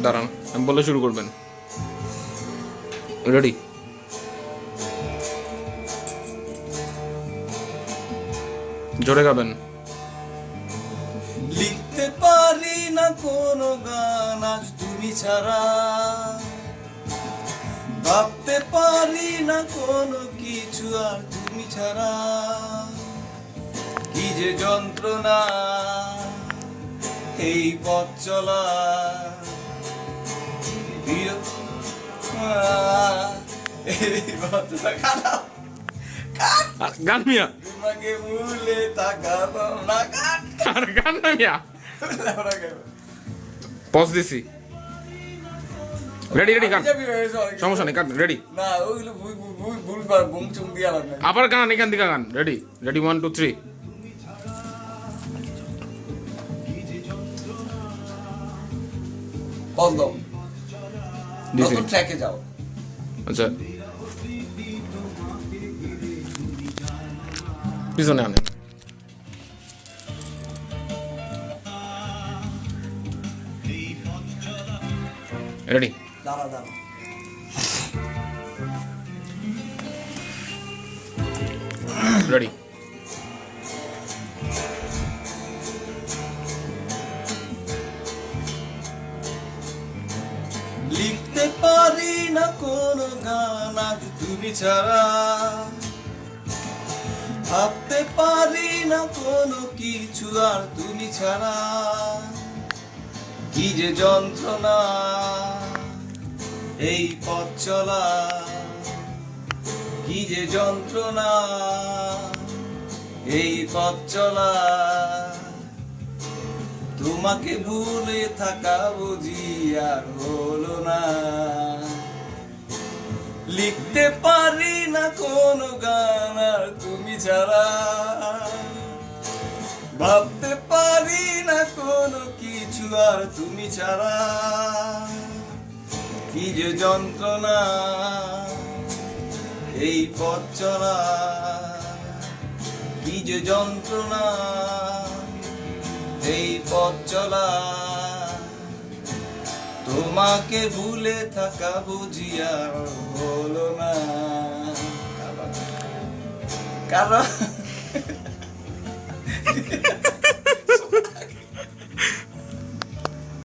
দাঁড়ান, আমি বলে শুরু করবেন। রেডি? জোরে গাবেন। লিখতে পারি না কোনো গান আজ তুমি ছাড়া, ভাবতে পারি না কোনো কিছু আর তুমি ছাড়া। কি যে যন্ত্রণা এই পথ চলা, গান মিয়া, তোমাকে ভুলে তাকাবো না। আর গান না মিয়া, পজ দিছি। রেডি রেডি, গান সমস্যা নেই, গান রেডি। না ওইগুলো ভুলবার বুম চুম দিয়া লাগবে। আবার গান এখান থেকে গান। Ready ready, 1 2 3। পজ দাও, দিছি। নতুন ট্র্যাকে যাও। আচ্ছা, পিছনে আনেন। রেডি? দাঁড়া দাঁড়া, রেডি? লিখতে পারি না কোনো গান আজ তুমি ছাড়া, ভাবতে পারি না কোনো কিছু আর তুমি ছাড়া। কি যে যন্ত্রণা এই পথ চলা, কি যে যন্ত্রণা এই পথ চলা। তোমাকে ভুলে থাকা বুঝি আর হলো না। লিখতে পারি না কোনো গান আর তুমি ছাড়া, ভাবতে পারি না কোনো কিছু আর তুমি ছাড়া। কি যে যন্ত্রণা এই পথ চলা, কি যে যন্ত্রণা এই পথ চলা। তোমাকে ভুলে থাকা বুঝি আর হলো না। কারণ